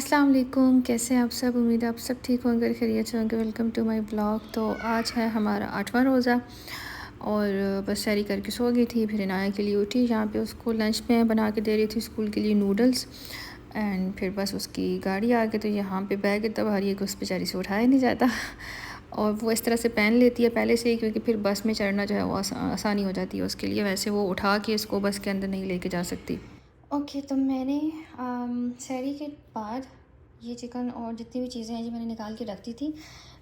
अस्सलाम वालेकुम, कैसे हैं आप सब। उम्मीद है आप सब ठीक होंगे, खैरियत से होंगे। Welcome to my blog. तो आज है हमारा 8वां रोज़ा और बस सैरी करके सो गई थी। फिर इनाया के लिए उठी, यहाँ पे उसको लंच में बना के दे रही थी स्कूल के लिए नूडल्स। एंड फिर बस उसकी गाड़ी आ गई तो यहाँ पे बैग इतना भारी है कि उस बेचारी से उठाया नहीं जाता और वो इस तरह से पहन लेती है पहले से ही, क्योंकि फिर बस में चढ़ना जो है वो आसानी हो जाती है उसके लिए। वैसे वो उठा के इसको बस के अंदर नहीं लेके जा सकती। ओके, तो मैंने सैरी के बाद ये चिकन और जितनी भी चीज़ें हैं ये मैंने निकाल के रख दी थी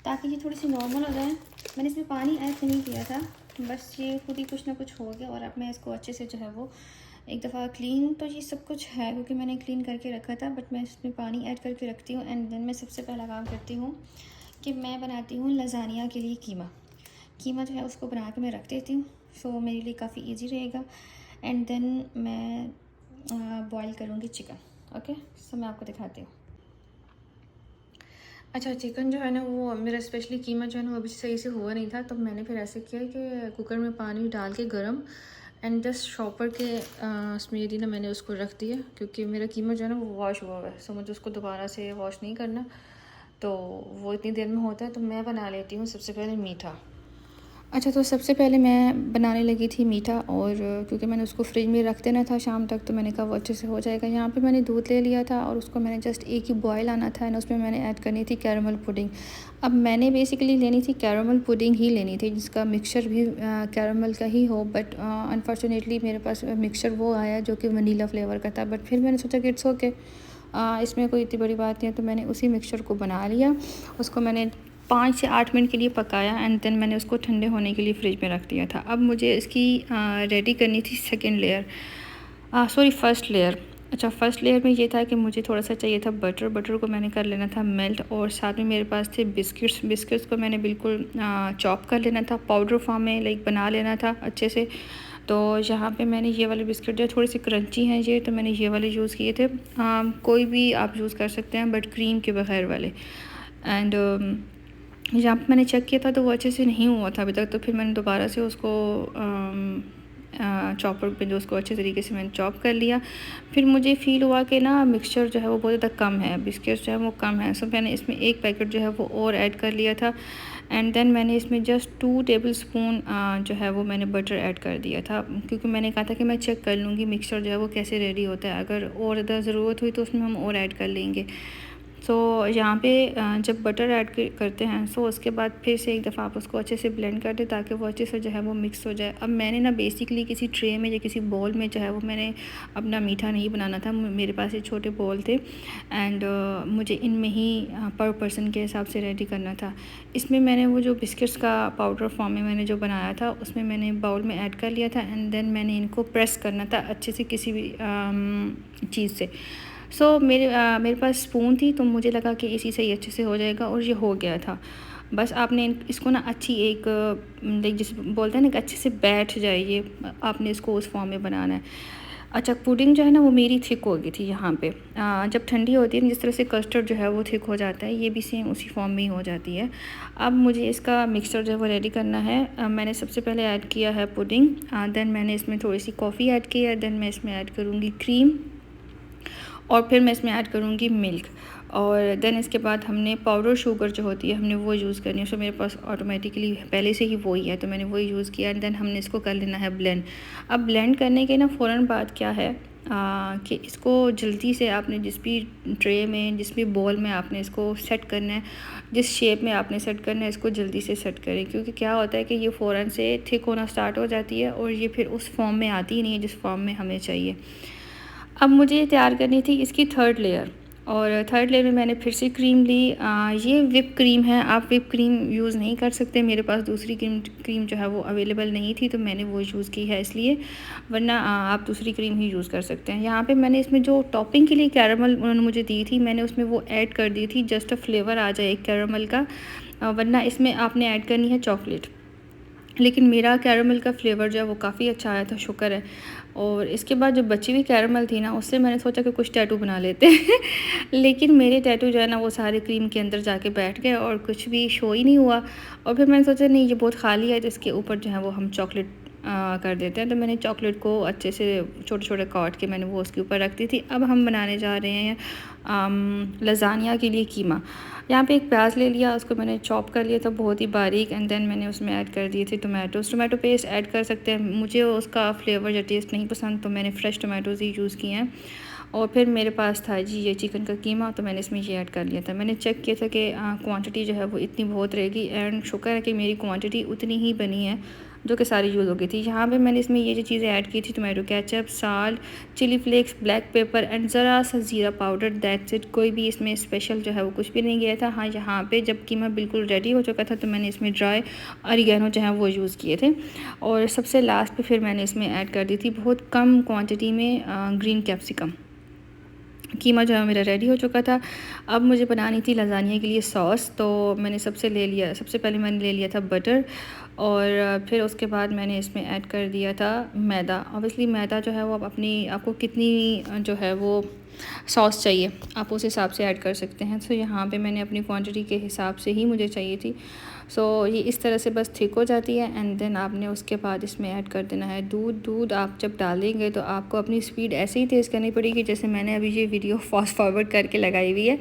ताकि ये थोड़ी सी नॉर्मल हो जाए। मैंने इसमें पानी ऐड नहीं किया था, बस ये खुद ही कुछ ना कुछ हो गया। और अब मैं इसको अच्छे से जो है वो एक दफ़ा क्लीन, तो ये सब कुछ है क्योंकि मैंने क्लीन करके रखा था, बट मैं इसमें पानी ऐड करके रखती हूँ। एंड देन मैं सबसे पहला काम करती हूँ कि मैं बनाती हूँ लज़ानिया के लिए कीमा जो है उसको बना के मैं रख देती हूँ। सो मेरे लिए काफ़ी ईजी रहेगा। एंड देन मैं बॉईल करूँगी चिकन। ओके, सो मैं आपको दिखाती हूँ। अच्छा, चिकन जो है ना वो मेरा स्पेशली कीमा जो है ना वो अभी सही से हुआ नहीं था, तो मैंने फिर ऐसे किया कि कुकर में पानी डाल के गरम एंड जस्ट शॉपर के स्मेरी ना मैंने उसको रख दिया, क्योंकि मेरा कीमा जो है ना वो वॉश हुआ हुआ है। सो मुझे उसको दोबारा से वॉश नहीं करना, तो वो इतनी देर में होता है। तो मैं बना लेती हूँ सबसे पहले मीठा। अच्छा, तो सबसे पहले मैं बनाने लगी थी मीठा, और क्योंकि मैंने उसको फ्रिज में रख देना था शाम तक, तो मैंने कहा वो अच्छे से हो जाएगा। यहाँ पे मैंने दूध ले लिया था और उसको मैंने जस्ट एक ही बॉयल आना था एंड उसमें मैंने ऐड करनी थी कैरमल पुडिंग। अब मैंने बेसिकली लेनी थी कैरमल पुडिंग ही लेनी थी जिसका मिक्सचर भी कैरमल का ही हो, बट अनफॉर्चुनेटली मेरे पास मिक्सचर वो आया जो कि वनीला फ्लेवर का था। बट फिर मैंने सोचा कि इट्स ओके, इसमें कोई इतनी बड़ी बात नहीं है। तो मैंने उसी मिक्सचर को बना लिया, उसको मैंने 5 से 8 मिनट के लिए पकाया एंड देन मैंने उसको ठंडे होने के लिए फ्रिज में रख दिया था। अब मुझे इसकी रेडी करनी थी सेकंड लेयर, फर्स्ट लेयर। अच्छा, फर्स्ट लेयर में ये था कि मुझे थोड़ा सा चाहिए था बटर को मैंने कर लेना था मेल्ट, और साथ में मेरे पास थे बिस्किट्स को मैंने बिल्कुल चॉप कर लेना था, पाउडर फॉर्म में लाइक बना लेना था अच्छे से। तो यहाँ पे मैंने ये वाले बिस्किट जो थोड़ी सी क्रंची हैं ये, तो मैंने ये वाले यूज़ किए थे। कोई भी आप यूज़ कर सकते हैं बट क्रीम के बगैर वाले। एंड जहाँ पे मैंने चेक किया था तो वो अच्छे से नहीं हुआ था अभी तक, तो फिर मैंने दोबारा से उसको चॉपर पे जो उसको अच्छे तरीके से मैंने चॉप कर लिया। फिर मुझे फ़ील हुआ कि ना मिक्सचर जो है वो बहुत ज़्यादा कम है, बिस्किट्स जो है वो कम है। सो मैंने इसमें एक पैकेट जो है वो और ऐड कर लिया था एंड देन मैंने इसमें जस्ट 2 टेबल स्पून जो है वो मैंने बटर ऐड कर दिया था, क्योंकि मैंने कहा था कि मैं चेक कर लूँगी मिक्सचर जो है वो कैसे रेडी होता है, अगर और ज़्यादा ज़रूरत हुई तो उसमें हम और ऐड कर लेंगे। सो यहाँ पे जब बटर ऐड करते हैं सो उसके बाद फिर से एक दफ़ा आप उसको अच्छे से ब्लेंड कर दें ताकि वो अच्छे से जो है वो मिक्स हो जाए। अब मैंने ना बेसिकली किसी ट्रे में या किसी बॉल में जो है वो मैंने अपना मीठा नहीं बनाना था, मेरे पास ये छोटे बॉल थे एंड मुझे इनमें ही पर पर्सन के हिसाब से रेडी करना था। इसमें मैंने वो जो बिस्किट्स का पाउडर फॉर्म में मैंने जो बनाया था उसमें मैंने बाउल में ऐड कर लिया था एंड देन मैंने इनको प्रेस करना था अच्छे से किसी भी चीज़ से। मेरे पास स्पून थी तो मुझे लगा कि इसी से ही अच्छे से हो जाएगा, और ये हो गया था। बस आपने इसको ना अच्छी एक लाइक जिसे बोलते हैं ना कि अच्छे से बैठ जाए, ये आपने इसको उस फॉर्म में बनाना है। अच्छा, पुडिंग जो है ना वो मेरी थिक हो गई थी यहाँ पे। जब ठंडी होती है जिस तरह से कस्टर्ड जो है वो थिक हो जाता है, ये भी सेम उसी फॉर्म में ही हो जाती है। अब मुझे इसका मिक्सचर जो है वो रेडी करना है। मैंने सबसे पहले ऐड किया है पुडिंग, देन मैंने इसमें थोड़ी सी कॉफ़ी ऐड की है, देन मैं इसमें ऐड करूँगी क्रीम, और फिर मैं इसमें ऐड करूँगी मिल्क, और देन इसके बाद हमने पाउडर शुगर जो होती है हमने वो यूज़ करनी है। सो मेरे पास ऑटोमेटिकली पहले से ही वही है तो मैंने वही यूज़ किया एंड देन हमने इसको कर लेना है ब्लेंड। अब ब्लेंड करने के ना फ़ौरन बाद क्या है कि इसको जल्दी से आपने जिस भी ट्रे में जिस भी बॉल में आपने इसको सेट करना है, जिस शेप में आपने सेट करना है इसको जल्दी से सेट करें, क्योंकि क्या होता है कि ये फ़ौरन से थिक होना स्टार्ट हो जाती है और ये फिर उस फॉर्म में आती ही नहीं है जिस फॉर्म में हमें चाहिए। अब मुझे तैयार करनी थी इसकी थर्ड लेयर, और थर्ड लेयर में मैंने फिर से क्रीम ली। ये विप क्रीम है, आप विप क्रीम यूज़ नहीं कर सकते, मेरे पास दूसरी क्रीम जो है वो अवेलेबल नहीं थी तो मैंने वो यूज़ की है इसलिए, वरना आप दूसरी क्रीम ही यूज़ कर सकते हैं। यहाँ पे मैंने इसमें जो टॉपिंग के लिए कैरमल उन्होंने मुझे दी थी मैंने उसमें वो ऐड कर दी थी, जस्ट फ्लेवर आ जाए कैरमल का, वरना इसमें आपने ऐड करनी है चॉकलेट। लेकिन मेरा कैरमल का फ्लेवर जो है वो काफ़ी अच्छा आया था, शुक्र है। और इसके बाद जो बची हुई कैरमल थी ना उससे मैंने सोचा कि कुछ टैटू बना लेते हैं लेकिन मेरे टैटू जो है ना वो सारे क्रीम के अंदर जाके बैठ गए और कुछ भी शो ही नहीं हुआ। और फिर मैंने सोचा नहीं ये बहुत खाली है तो इसके ऊपर जो है वो हम चॉकलेट कर देते हैं, तो मैंने चॉकलेट को अच्छे से छोटे छोटे काट के मैंने वो उसके ऊपर रख दी थी। अब हम बनाने जा रहे हैं लज़ानिया के लिए कीमा। यहाँ पे एक प्याज ले लिया, उसको मैंने चॉप कर लिया था बहुत ही बारीक, एंड देन मैंने उसमें ऐड कर दिए थे टोमेटो पेस्ट ऐड कर सकते हैं। मुझे उसका फ्लेवर या टेस्ट नहीं पसंद, तो मैंने फ़्रेश टोमेटोज़ ही यूज़ किए हैं। और फिर मेरे पास था जी ये चिकन का कीमा, तो मैंने इसमें ये ऐड कर लिया था। मैंने चेक किया था कि क्वांटिटी जो है वो इतनी बहुत रहेगी, एंड शुक्र है कि मेरी क्वांटिटी उतनी ही बनी है जो कि सारी यूज़ हो गई थी। यहाँ पे मैंने इसमें ये जो चीज़ें ऐड की थी, tomato ketchup, salt, chilli flakes, black pepper and ज़रा सा ज़ीरा पाउडर, दैट्स इट। कोई भी इसमें स्पेशल जो है वो कुछ भी नहीं गया था। हाँ, यहाँ पे जब कीमा बिल्कुल रेडी हो चुका था तो मैंने इसमें ड्राई ऑरिगेनो जो है वो यूज़ किए थे। और सबसे लास्ट पे फिर मैंने इसमें ऐड कर दी थी बहुत कम क्वांटिटी में ग्रीन कैप्सिकम। कीमा जो है मेरा रेडी हो चुका था। अब मुझे बनानी थी लज़ानिया के लिए सॉस, तो मैंने सबसे पहले मैंने ले लिया था बटर, और फिर उसके बाद मैंने इसमें ऐड कर दिया था मैदा। ऑब्वियसली मैदा जो है वो आपको कितनी जो है वो सॉस चाहिए आप उस हिसाब से ऐड कर सकते हैं। सो यहाँ पे मैंने अपनी क्वांटिटी के हिसाब से ही मुझे चाहिए थी। सो ये इस तरह से बस थिक हो जाती है, एंड देन आपने उसके बाद इसमें ऐड कर देना है दूध आप जब डालेंगे तो आपको अपनी स्पीड ऐसे ही तेज़ करनी पड़ेगी जैसे मैंने अभी ये वीडियो फास्ट फॉरवर्ड करके लगाई हुई है,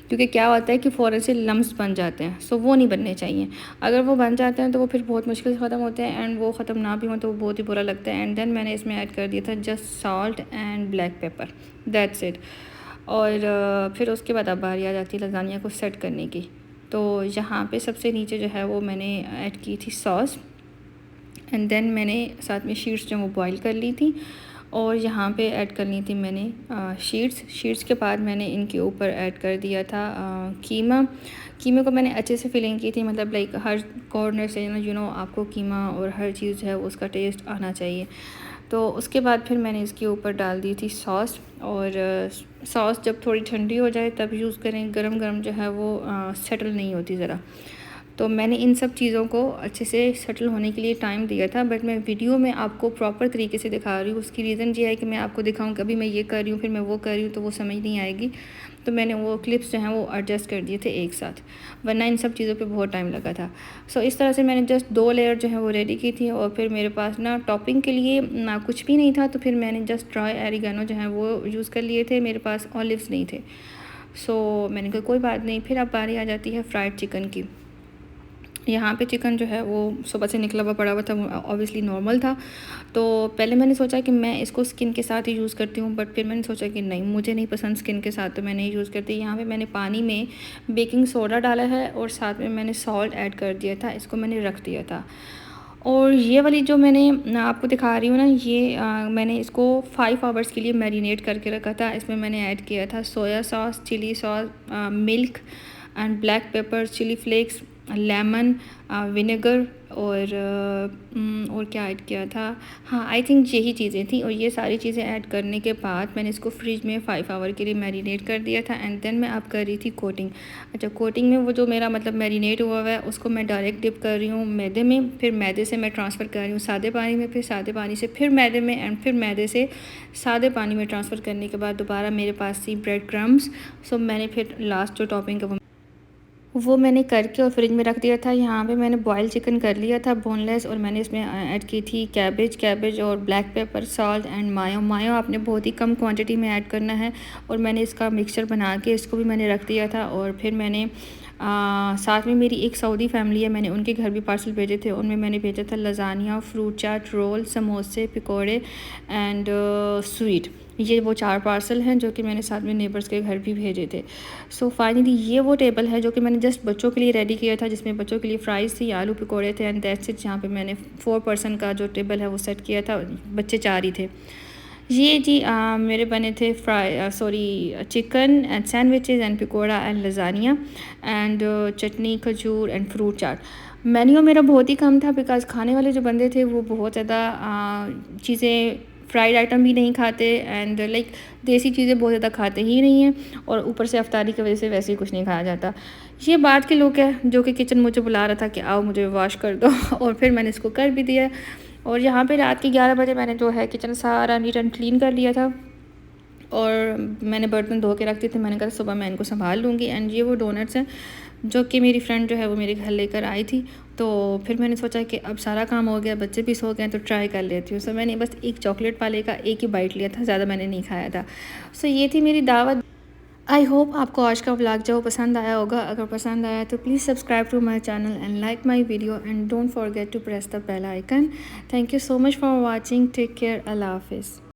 क्योंकि क्या होता है कि फ़ौरन से लम्स बन जाते हैं। सो वो नहीं बनने चाहिए। अगर वो बन जाते हैं तो वो फिर बहुत मुश्किल से ख़त्म होते हैं, एंड वो ख़त्म ना भी हो तो वो बहुत ही बुरा लगता है। एंड देन मैंने इसमें ऐड कर दिया था just salt and black paper, that's it. और फिर उसके बाद अब बारी आ जाती है लज़ानिया को सेट करने की। तो यहाँ पे सबसे नीचे जो है वो मैंने ऐड की थी सॉस, एंड देन मैंने साथ में शीट्स जो वो बॉईल कर ली थी, और यहाँ पे ऐड करनी थी मैंने शीट्स के बाद मैंने इनके ऊपर ऐड कर दिया था कीमे को मैंने अच्छे से फिलिंग की थी, मतलब लाइक हर कॉर्नर से आपको कीमा और हर चीज़ है उसका टेस्ट आना चाहिए। तो उसके बाद फिर मैंने इसके ऊपर डाल दी थी सॉस, और सॉस जब थोड़ी ठंडी हो जाए तब यूज़ करें, गरम गरम जो है वो सेटल नहीं होती ज़रा। तो मैंने इन सब चीज़ों को अच्छे से सेटल होने के लिए टाइम दिया था, बट मैं वीडियो में आपको प्रॉपर तरीके से दिखा रही हूँ। उसकी रीज़न ये है कि मैं आपको दिखाऊँ कि अभी मैं ये कर रही हूँ फिर मैं वो कर रही हूँ तो वो समझ नहीं आएगी। तो मैंने वो क्लिप्स जो हैं वो एडजस्ट कर दिए थे एक साथ, वरना इन सब चीज़ों पे बहुत टाइम लगा था। सो इस तरह से मैंने जस्ट 2 लेयर जो है वो रेडी की थी, और फिर मेरे पास ना टॉपिंग के लिए ना कुछ भी नहीं था, तो फिर मैंने जस्ट ड्राई ऑरिगेनो जो है वो यूज़ कर लिए थे। मेरे पास ऑलिव्स नहीं थे, सो मैंने कहा कोई बात नहीं। फिर अब बारी आ जाती है फ्राइड चिकन की। यहाँ पे चिकन जो है वो सुबह से निकला हुआ पड़ा हुआ था, ऑब्वियसली नॉर्मल था। तो पहले मैंने सोचा कि मैं इसको स्किन के साथ ही यूज़ करती हूँ, बट फिर मैंने सोचा कि नहीं, मुझे नहीं पसंद स्किन के साथ, तो मैं नहीं यूज़ करती। यहाँ पे मैंने पानी में बेकिंग सोडा डाला है, और साथ में मैंने सॉल्ट ऐड कर दिया था, इसको मैंने रख दिया था। और ये वाली जो मैंने आपको दिखा रही हूँ ना, ये मैंने इसको 5 आवर्स के लिए मैरिनेट करके रखा था। इसमें मैंने ऐड किया था soya sauce, chilli sauce, milk and black pepper, chilli flakes, lemon, vinegar, और क्या ऐड किया था, हाँ आई थिंक यही चीज़ें थी। और ये सारी चीज़ें ऐड करने के बाद मैंने इसको फ्रिज में 5 आवर के लिए मैरिनेट कर दिया था, एंड देन मैं अब कर रही थी कोटिंग। अच्छा, कोटिंग में वो जो मेरा मतलब मैरिनेट हुआ हुआ है उसको मैं डायरेक्ट डिप कर रही हूँ मैदे में, फिर मैदे से मैं ट्रांसफ़र कर रही हूँ सादे पानी में, फिर सादे पानी से फिर मैदे में, एंड फिर मैदे से सादे पानी में ट्रांसफ़र करने के बाद दोबारा मेरे पास थी ब्रेड क्रम्स। सो मैंने फिर लास्ट जो टॉपिंग का वो मैंने करके और फ्रिज में रख दिया था। यहाँ पे मैंने बॉयल चिकन कर लिया था बोनलेस, और मैंने इसमें ऐड की थी कैबेज और ब्लैक पेपर, सॉल्ट एंड मायो आपने बहुत ही कम क्वांटिटी में ऐड करना है। और मैंने इसका मिक्सचर बना के इसको भी मैंने रख दिया था। और फिर मैंने साथ में मेरी एक सऊदी फैमिली है, मैंने उनके घर भी पार्सल भेजे थे। उनमें मैंने भेजा था लज़ानिया, फ्रूट चाट, रोल, समोसे, पकौड़े एंड स्वीट। ये वो 4 पार्सल हैं जो कि मैंने साथ में नेबर्स के घर भी भेजे थे। सो फाइनली ये वो टेबल है जो कि मैंने जस्ट बच्चों के लिए रेडी किया था, जिसमें बच्चों के लिए फ्राइज़ थी, आलू पकौड़े थे, एंड दैट्स इट। जहाँ पे मैंने 4 पर्सन का जो टेबल है वो सेट किया था, बच्चे 4 ही थे। ये जी मेरे बने थे chicken and sandwiches and pakora and lasagna and chutney, खजूर एंड फ्रूट चाट। मेन्यू मेरा बहुत ही कम था, बिकॉज़ खाने वाले जो बंदे थे वो बहुत ज़्यादा चीज़ें फ्राइड आइटम भी नहीं खाते, एंड लाइक देसी चीज़ें बहुत ज़्यादा खाते ही नहीं हैं, और ऊपर से अफ्तारी की वजह से वैसे ही कुछ नहीं खाया जाता। ये बात के लोग हैं जो कि किचन मुझे बुला रहा था कि आओ मुझे वॉश कर दो और फिर मैंने इसको कर भी दिया। और यहाँ पे रात के 11 बजे मैंने जो है किचन सारा नीट एंड क्लीन कर लिया था, और मैंने बर्तन धो के रख दिए थे। मैंने कहा सुबह मैं इनको संभाल लूँगी। एंड ये वो डोनट्स हैं जो कि मेरी फ्रेंड जो है वो मेरे घर लेकर आई थी। तो फिर मैंने सोचा कि अब सारा काम हो गया, बच्चे भी सो गए, तो ट्राई कर लेती हूँ। सो मैंने बस एक चॉकलेट वाले का एक ही बाइट लिया था, ज़्यादा मैंने नहीं खाया था। सो ये थी मेरी दावत। आई होप आपको आज का व्लॉग जो पसंद आया होगा। अगर पसंद आया तो please subscribe to my channel and like my video and don't forget to press the bell icon. Thank you so much for watching. Take care. अल्लाह हाफिज़।